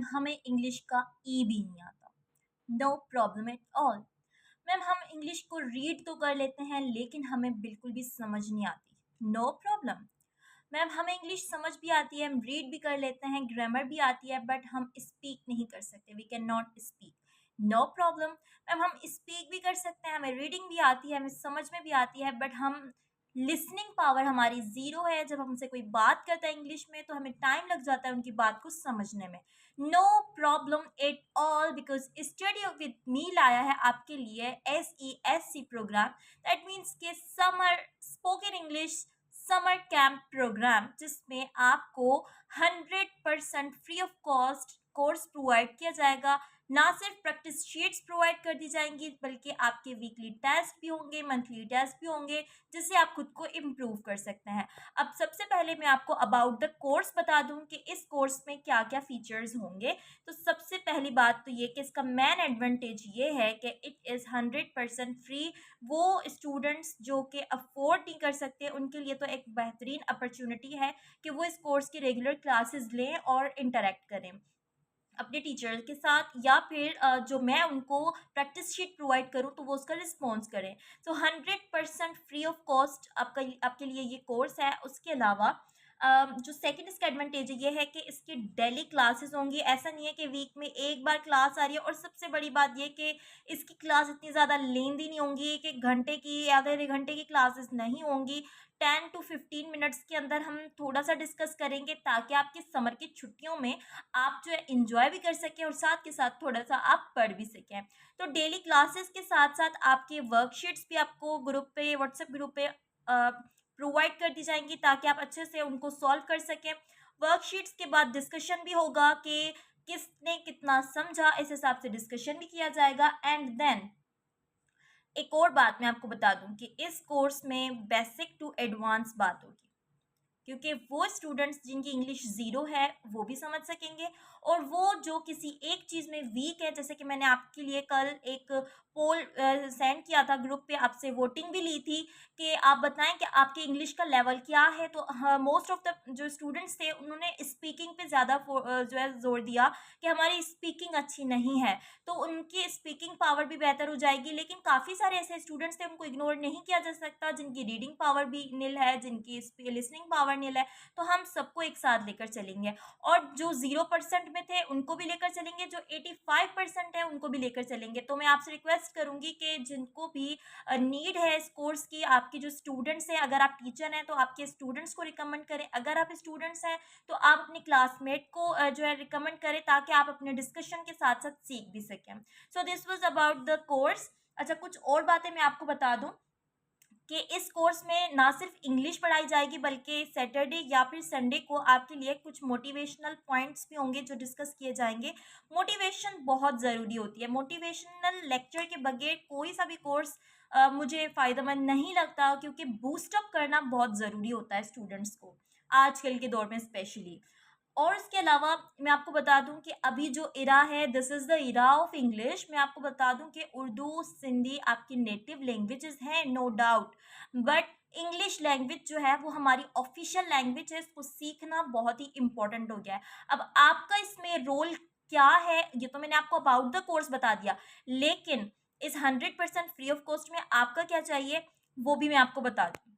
Ma'am हमें English का ई भी नहीं आता। No problem at all. Ma'am हम इंग्लिश को रीड तो कर लेते हैं लेकिन हमें बिल्कुल भी समझ नहीं आती। No problem. मैम हमें इंग्लिश समझ भी आती है, हम रीड भी कर लेते हैं, ग्रामर भी आती है, बट हम स्पीक नहीं कर सकते, we can not speak. No problem. Ma'am हम स्पीक भी कर सकते हैं, हमें रीडिंग भी आती है, हमें समझ में भी आती है, बट हम लिसनिंग पावर हमारी ज़ीरो है। जब हमसे कोई बात करता है इंग्लिश में तो हमें टाइम लग जाता है उनकी बात को समझने में। No problem at all, because study with me लाया है आपके लिए SESC प्रोग्राम। दैट मीन्स के summer spoken English summer camp program, जिसमें आपको 100% free of cost course provide किया जाएगा। ना सिर्फ प्रैक्टिस शीट्स प्रोवाइड कर दी जाएंगी बल्कि आपके वीकली टेस्ट भी होंगे, मंथली टेस्ट भी होंगे, जिससे आप खुद को इम्प्रूव कर सकते हैं। अब सबसे पहले मैं आपको अबाउट द कोर्स बता दूं कि इस कोर्स में क्या क्या फीचर्स होंगे। तो सबसे पहली बात तो ये कि इसका मेन एडवांटेज ये है कि इट इज़ 100% फ्री। वो स्टूडेंट्स जो कि अफोर्ड नहीं कर सकते उनके लिए तो एक बेहतरीन अपॉर्चुनिटी है कि वो इस कोर्स की रेगुलर क्लासेस लें और इंटरेक्ट करें अपने टीचर के साथ, या फिर जो मैं उनको प्रैक्टिस शीट प्रोवाइड करूं तो वो उसका रिस्पॉन्स करें। सो 100% फ्री ऑफ कॉस्ट आपका आपके लिए ये कोर्स है। उसके अलावा जो सेकंड इसका एडवांटेज है ये है कि इसकी डेली क्लासेस होंगी। ऐसा नहीं है कि वीक में एक बार क्लास आ रही है। और सबसे बड़ी बात ये कि इसकी क्लास इतनी ज़्यादा लेंदी नहीं होंगी कि घंटे की या आधे घंटे की क्लासेस नहीं होंगी। 10 to 15 मिनट्स के अंदर हम थोड़ा सा डिस्कस करेंगे ताकि आपकी समर की छुट्टियों में आप जो है इंजॉय भी कर सकें और साथ के साथ थोड़ा सा आप पढ़ भी सकें। तो डेली क्लासेस के साथ साथ आपके वर्कशीट्स भी आपको ग्रुप पे, व्हाट्सएप ग्रुप पे प्रोवाइड कर दी जाएंगी ताकि आप अच्छे से उनको सॉल्व कर सकें। वर्कशीट्स के बाद डिस्कशन भी होगा कि किसने कितना समझा, इस हिसाब से डिस्कशन भी किया जाएगा। एंड देन एक और बात मैं आपको बता दूं कि इस कोर्स में बेसिक टू एडवांस बात होगी, क्योंकि वो स्टूडेंट्स जिनकी इंग्लिश ज़ीरो है वो भी समझ सकेंगे, और वो जो किसी एक चीज़ में वीक है, जैसे कि मैंने आपके लिए कल एक पोल सेंड किया था ग्रुप पे, आपसे वोटिंग भी ली थी कि आप बताएं कि आपकी इंग्लिश का लेवल क्या है। तो मोस्ट ऑफ द जो स्टूडेंट्स थे उन्होंने स्पीकिंग पे ज़्यादा जो है जोर दिया कि हमारी स्पीकिंग अच्छी नहीं है, तो उनकी स्पीकिंग पावर भी बेहतर हो जाएगी। लेकिन काफ़ी सारे ऐसे स्टूडेंट्स थे, उनको इग्नोर नहीं किया जा सकता, जिनकी रीडिंग पावर भी नील है, जिनकी लिसनिंग पावर नील है। तो हम सबको एक साथ लेकर चलेंगे, और जो 0% में थे उनको भी लेकर चलेंगे, जो 85% है उनको भी लेकर चलेंगे। तो मैं आपसे रिक्वेस्ट करूंगी कि जिनको भी नीड है इस कोर्स की, आपके जो स्टूडेंट्स हैं, अगर आप टीचर हैं तो आपके स्टूडेंट्स को रिकमेंड करें, अगर आप स्टूडेंट्स हैं तो आप अपने क्लासमेट को जो है रिकमेंड करें ताकि आप अपने डिस्कशन के साथ साथ सीख भी सकें। So this was about the course. अच्छा, कुछ और बातें मैं आपको बता दूं कि इस कोर्स में ना सिर्फ इंग्लिश पढ़ाई जाएगी बल्कि सैटरडे या फिर संडे को आपके लिए कुछ मोटिवेशनल पॉइंट्स भी होंगे जो डिस्कस किए जाएंगे। मोटिवेशन बहुत ज़रूरी होती है। मोटिवेशनल लेक्चर के बगैर कोई सा भी कोर्स मुझे फ़ायदेमंद नहीं लगता, क्योंकि बूस्टअप करना बहुत ज़रूरी होता है स्टूडेंट्स को आजकल के दौर में स्पेशली। और इसके अलावा मैं आपको बता दूं कि अभी जो इरा है, this is the era of English. मैं आपको बता दूं कि उर्दू सिंधी आपकी नेटिव लैंग्वेजेस हैं, no doubt, but English language जो है वो हमारी ऑफिशियल लैंग्वेज है, इसको सीखना बहुत ही इंपॉर्टेंट हो गया है। अब आपका इसमें रोल क्या है ये तो मैंने आपको अबाउट द कोर्स बता दिया, लेकिन इस 100% फ्री ऑफ कॉस्ट में आपका क्या चाहिए वो भी मैं आपको बता दूं।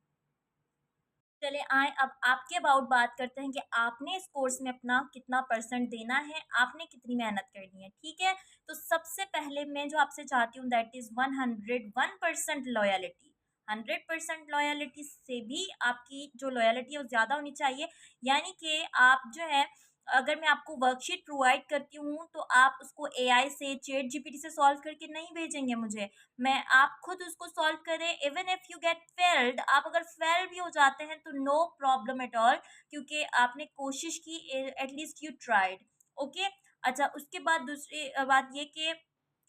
चले आए अब आपके अबाउट बात करते हैं कि आपने इस कोर्स में अपना कितना परसेंट देना है, आपने कितनी मेहनत करनी है। ठीक है, तो सबसे पहले मैं जो आपसे चाहती हूँ दैट इज 101% लॉयलिटी। 100% लॉयलिटी से भी आपकी जो लॉयलिटी है वो ज़्यादा होनी चाहिए। यानी कि आप जो है, अगर मैं आपको वर्कशीट प्रोवाइड करती हूँ तो आप उसको एआई से, चैट जीपीटी से सॉल्व करके नहीं भेजेंगे मुझे, मैं आप खुद उसको सॉल्व करें। Even if you get failed, आप अगर फेल भी हो जाते हैं तो नो प्रॉब्लम एट ऑल, क्योंकि आपने कोशिश की, एटलीस्ट यू ट्राइड। ओके। अच्छा, उसके बाद दूसरी बात ये कि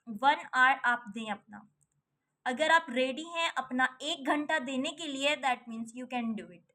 1 आवर आप दें अपना। अगर आप रेडी हैं अपना 1 घंटा देने के लिए, that means you can do it.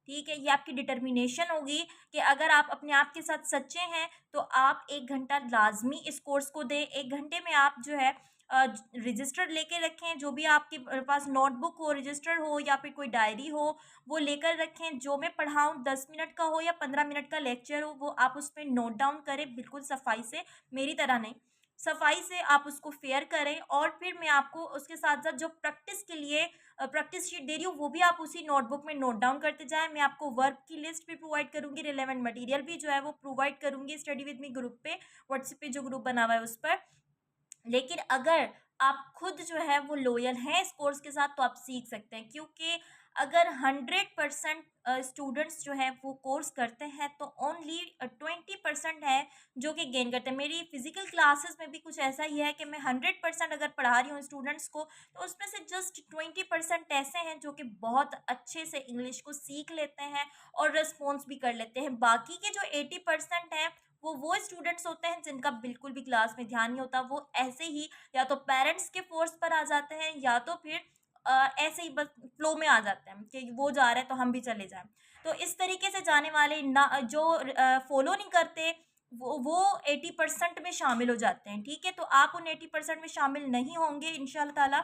ठीक है, ये आपकी डिटर्मिनेशन होगी कि अगर आप अपने आप के साथ सच्चे हैं तो आप 1 घंटा लाजमी इस कोर्स को दें। 1 घंटे में आप जो है रजिस्टर लेके रखें, जो भी आपके पास नोटबुक हो, रजिस्टर हो या फिर कोई डायरी हो, वो लेकर रखें। जो मैं पढ़ाऊँ 10 मिनट का हो या 15 मिनट का लेक्चर हो, वो आप उस पे नोट डाउन करें बिल्कुल सफाई से, मेरी तरह नहीं। सफाई से आप उसको फेयर करें और फिर मैं आपको उसके साथ-साथ जो प्रैक्टिस के लिए प्रैक्टिस शीट दे रही हूँ, वो भी आप उसी नोटबुक में नोट डाउन करते जाएँ। मैं आपको वर्क की लिस्ट भी प्रोवाइड करूँगी, रिलेवेंट मटीरियल भी जो है वो प्रोवाइड करूँगी स्टडी विद मी ग्रुप पे, व्हाट्सएप पे जो ग्रुप बना हुआ है उस पर। लेकिन अगर आप खुद जो है वो लॉयल हैं इस कोर्स के साथ, तो आप सीख सकते हैं, क्योंकि अगर 100% स्टूडेंट्स जो है वो कोर्स करते हैं तो ओनली 20% है जो कि गेन करते हैं। मेरी फिजिकल क्लासेस में भी कुछ ऐसा ही है कि मैं 100% अगर पढ़ा रही हूँ स्टूडेंट्स को, तो उसमें से जस्ट 20% ऐसे हैं जो कि बहुत अच्छे से इंग्लिश को सीख लेते हैं और रिस्पॉन्स भी कर लेते हैं। बाकी के जो 80% हैं, वो स्टूडेंट्स होते हैं जिनका बिल्कुल भी क्लास में ध्यान नहीं होता। वो ऐसे ही या तो पेरेंट्स के फोर्स पर आ जाते हैं या तो फिर ऐसे ही बस फ्लो में आ जाते हैं कि वो जा रहे हैं तो हम भी चले जाएं। तो इस तरीके से जाने वाले ना जो फॉलो नहीं करते, वो 80% में शामिल हो जाते हैं। ठीक है, तो आप उन 80% में शामिल नहीं होंगे इंशाल्लाह ताला।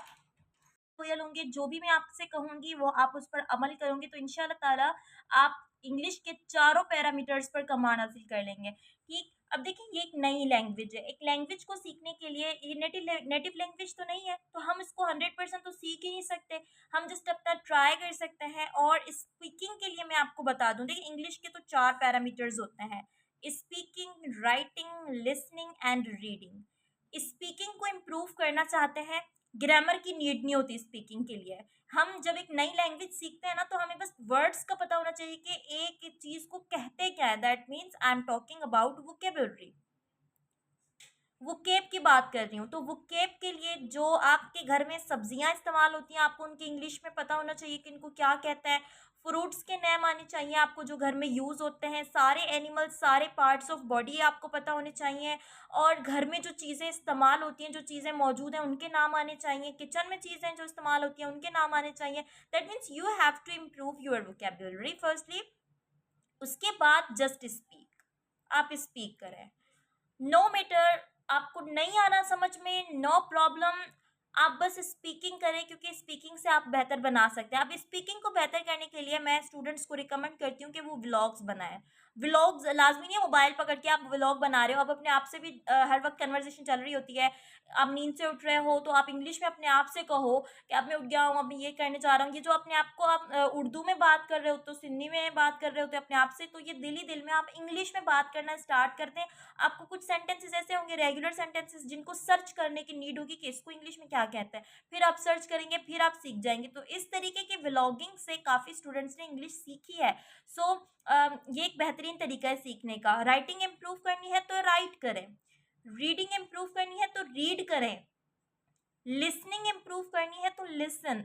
लॉयल होंगे, जो भी मैं आपसे कहूँगी वो आप उस पर अमल करोगे, तो इंशाल्लाह ताला आप इंग्लिश के चारों पैरामीटर्स पर कमांड हासिल कर लेंगे। ठीक, अब देखिए ये एक नई लैंग्वेज है। एक लैंग्वेज को सीखने के लिए ये नेटिव लैंग्वेज तो नहीं है, तो हम इसको 100% तो सीख ही नहीं सकते। हम जस्ट अपना ट्राई कर सकते हैं। और स्पीकिंग के लिए मैं आपको बता दूँ, देखिए इंग्लिश के तो 4 पैरामीटर्स होते हैं: speaking, writing, listening and reading. Speaking को इम्प्रूव करना चाहते हैं, ग्रामर की नीड नहीं होती स्पीकिंग के लिए। हम जब एक नई लैंग्वेज सीखते हैं ना, तो हमें बस वर्ड्स का पता होना चाहिए कि एक चीज को कहते क्या है। That means I am talking about vocabulary, vocab की बात कर रही हूँ। तो वुकेब के लिए जो आपके घर में सब्जियां इस्तेमाल होती हैं, आपको उनकी इंग्लिश में पता होना चाहिए कि इनको क्या कहते हैं। फ्रूट्स के नेम आने चाहिए आपको जो घर में यूज़ होते हैं। सारे एनिमल्स, सारे पार्ट्स ऑफ बॉडी आपको पता होने चाहिए। और घर में जो चीज़ें इस्तेमाल होती हैं, जो चीज़ें मौजूद हैं, उनके नाम आने चाहिए। किचन में चीज़ें जो इस्तेमाल होती हैं, उनके नाम आने चाहिए। That means you have to improve your vocabulary firstly. उसके बाद जस्ट स्पीक, आप स्पीक करें। नो मैटर, आपको नहीं आना समझ में, नो प्रॉब्लम। आप बस स्पीकिंग करें, क्योंकि स्पीकिंग से आप बेहतर बना सकते हैं। अब स्पीकिंग को बेहतर करने के लिए मैं स्टूडेंट्स को रिकमेंड करती हूँ कि वो व्लॉग्स बनाएं। व्लॉग्स लाजमी नहीं है मोबाइल पकड़ के आप व्लॉग बना रहे हो। अब अपने आप से भी हर वक्त कन्वर्सेशन चल रही होती है। आप नींद से उठ रहे हो तो आप इंग्लिश में अपने आप से कहो कि अब मैं उठ गया हूँ, अब मैं ये करने जा रहा हूँ। ये जो अपने आप को आप उर्दू में बात कर रहे हो, तो सिंधी में बात कर रहे होते अपने आप से, तो ये दिल ही दिल में आप इंग्लिश में बात करना स्टार्ट करते हैं। आपको कुछ सेंटेंसेस ऐसे होंगे, रेगुलर सेंटेंसेस, जिनको सर्च करने की नीड होगी कि इसको इंग्लिश में क्या कहते हैं। फिर आप सर्च करेंगे, फिर आप सीख जाएंगे। तो इस तरीके के व्लॉगिंग से काफ़ी स्टूडेंट्स ने इंग्लिश सीखी है। सो ये एक बेहतरीन तरीका है सीखने का। राइटिंग इम्प्रूव करनी है तो राइट करें, रीडिंग इम्प्रूव करनी है तो रीड करें, लिसनिंग इम्प्रूव करनी है तो लिसन।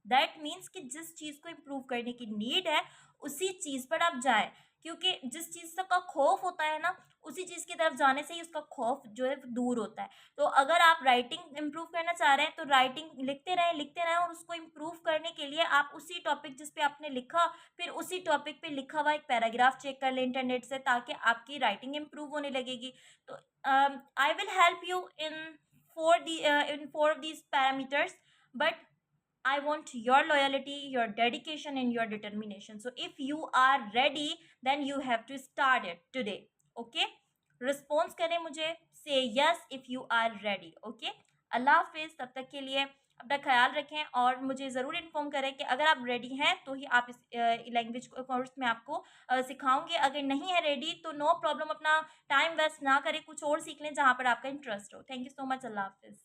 दैट मीन्स कि जिस चीज़ को इम्प्रूव करने की नीड है, उसी चीज़ पर आप जाएं। क्योंकि जिस चीज़ का खौफ होता है ना, उसी चीज़ की तरफ जाने से ही उसका खौफ जो है वो दूर होता है। तो अगर आप राइटिंग इम्प्रूव करना चाह रहे हैं, तो राइटिंग लिखते रहें। और उसको इम्प्रूव करने के लिए आप उसी टॉपिक जिस पे आपने लिखा, फिर उसी टॉपिक पे लिखा हुआ एक पैराग्राफ चेक कर लें इंटरनेट से, ताकि आपकी राइटिंग इम्प्रूव होने लगेगी। तो I will help you in four of these parameters, but I want your loyalty, your dedication, and your determination. So, if you are ready, then you have to start it today. Okay? Response करें मुझे, say yes if you are ready. Okay? अल्लाह हाफिज़। तब तक के लिए अपना ख्याल रखें और मुझे ज़रूर इन्फॉर्म करें कि अगर आप रेडी हैं तो ही आप इस लैंग्वेज कोर्स में आपको सिखाऊंगे। अगर नहीं है रेडी तो नो प्रॉब्लम, अपना टाइम वेस्ट ना करें, कुछ और सीख लें जहाँ पर आपका इंटरेस्ट हो। Thank you so much. अल्लाह हाफिज़।